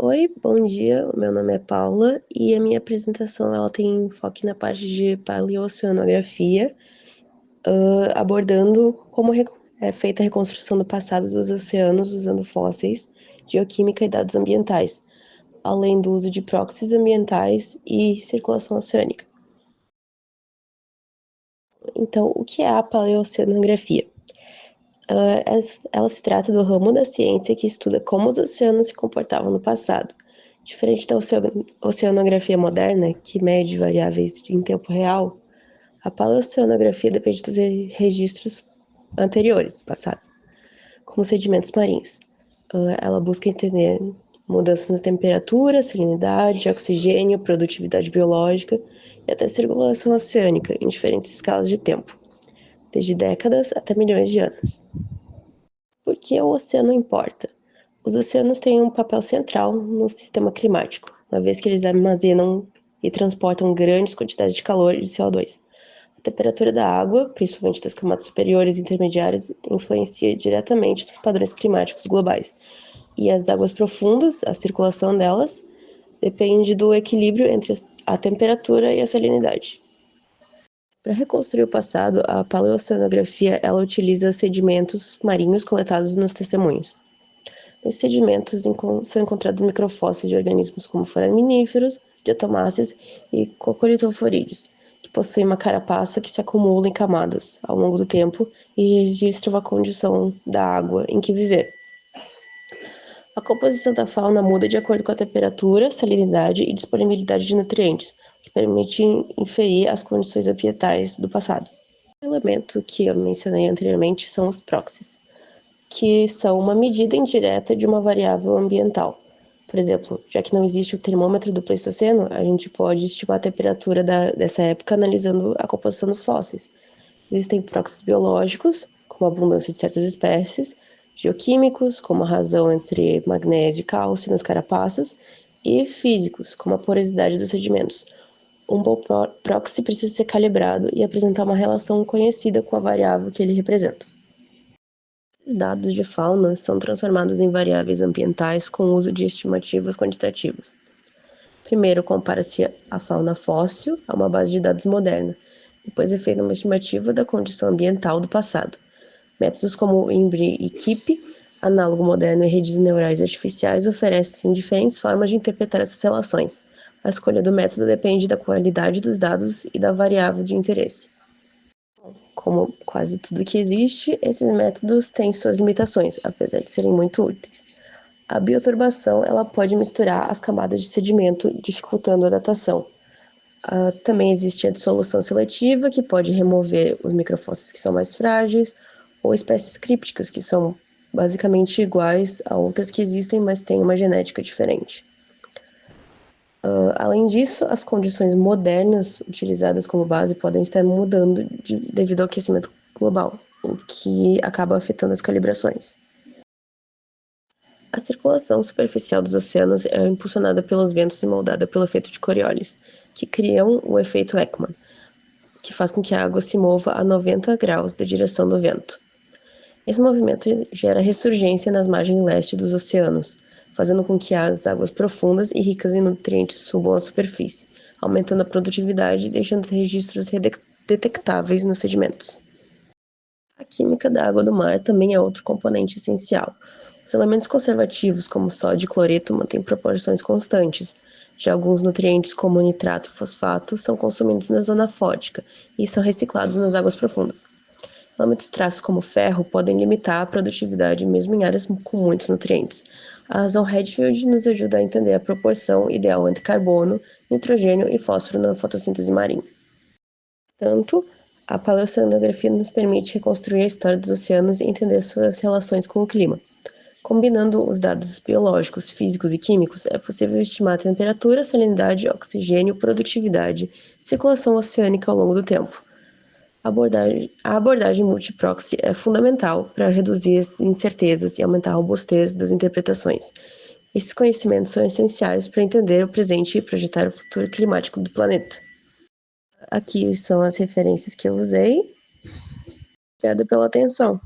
Oi, bom dia. O meu nome é Paula e a minha apresentação ela tem enfoque na parte de paleoceanografia, abordando como é feita a reconstrução do passado dos oceanos usando fósseis, geoquímica e dados ambientais, além do uso de proxies ambientais e circulação oceânica. Então, o que é a paleoceanografia? Ela se trata do ramo da ciência que estuda como os oceanos se comportavam no passado. Diferente da oceanografia moderna, que mede variáveis em tempo real, a paleoceanografia depende dos registros anteriores, passado, como sedimentos marinhos. Ela busca entender mudanças na temperatura, salinidade, oxigênio, produtividade biológica e até circulação oceânica em diferentes escalas de tempo, desde décadas até milhões de anos. Por que o oceano importa? Os oceanos têm um papel central no sistema climático, uma vez que eles armazenam e transportam grandes quantidades de calor e de CO2. A temperatura da água, principalmente das camadas superiores e intermediárias, influencia diretamente nos padrões climáticos globais. E as águas profundas, a circulação delas, depende do equilíbrio entre a temperatura e a salinidade. Para reconstruir o passado, a paleoceanografia ela utiliza sedimentos marinhos coletados nos testemunhos. Nesses sedimentos são encontrados microfósseis de organismos como foraminíferos, diatomáceas e cocoritoforídeos, que possuem uma carapaça que se acumula em camadas ao longo do tempo e registra uma condição da água em que viver. A composição da fauna muda de acordo com a temperatura, salinidade e disponibilidade de nutrientes, o que permite inferir as condições ambientais do passado. O elemento que eu mencionei anteriormente são os proxies, que são uma medida indireta de uma variável ambiental. Por exemplo, já que não existe o termômetro do Pleistoceno, a gente pode estimar a temperatura dessa época analisando a composição dos fósseis. Existem proxies biológicos, como a abundância de certas espécies, geoquímicos, como a razão entre magnésio e cálcio nas carapaças, e físicos, como a porosidade dos sedimentos. Um bom proxy precisa ser calibrado e apresentar uma relação conhecida com a variável que ele representa. Esses dados de fauna são transformados em variáveis ambientais com o uso de estimativas quantitativas. Primeiro, compara-se a fauna fóssil a uma base de dados moderna. Depois é feita uma estimativa da condição ambiental do passado. Métodos como o INBRI e KIP, análogo moderno e redes neurais artificiais, oferecem diferentes formas de interpretar essas relações. A escolha do método depende da qualidade dos dados e da variável de interesse. Como quase tudo que existe, esses métodos têm suas limitações, apesar de serem muito úteis. A bioturbação ela pode misturar as camadas de sedimento, dificultando a datação. Também existe a dissolução seletiva, que pode remover os microfósseis que são mais frágeis, ou espécies crípticas, que são basicamente iguais a outras que existem, mas têm uma genética diferente. Além disso, as condições modernas utilizadas como base podem estar mudando devido ao aquecimento global, o que acaba afetando as calibrações. A circulação superficial dos oceanos é impulsionada pelos ventos e moldada pelo efeito de Coriolis, que criam o efeito Ekman, que faz com que a água se mova a 90 graus da direção do vento. Esse movimento gera ressurgência nas margens leste dos oceanos, fazendo com que as águas profundas e ricas em nutrientes subam à superfície, aumentando a produtividade e deixando os registros detectáveis nos sedimentos. A química da água do mar também é outro componente essencial. Os elementos conservativos, como sódio e cloreto, mantêm proporções constantes. Já alguns nutrientes, como nitrato e fosfato, são consumidos na zona fótica e são reciclados nas águas profundas. Elementos traços como ferro podem limitar a produtividade mesmo em áreas com muitos nutrientes. A razão Redfield nos ajuda a entender a proporção ideal entre carbono, nitrogênio e fósforo na fotossíntese marinha. Tanto, a paleoceanografia nos permite reconstruir a história dos oceanos e entender suas relações com o clima. Combinando os dados biológicos, físicos e químicos, é possível estimar a temperatura, salinidade, oxigênio, produtividade e circulação oceânica ao longo do tempo. A abordagem multiproxy é fundamental para reduzir as incertezas e aumentar a robustez das interpretações. Esses conhecimentos são essenciais para entender o presente e projetar o futuro climático do planeta. Aqui são as referências que eu usei. Obrigada pela atenção.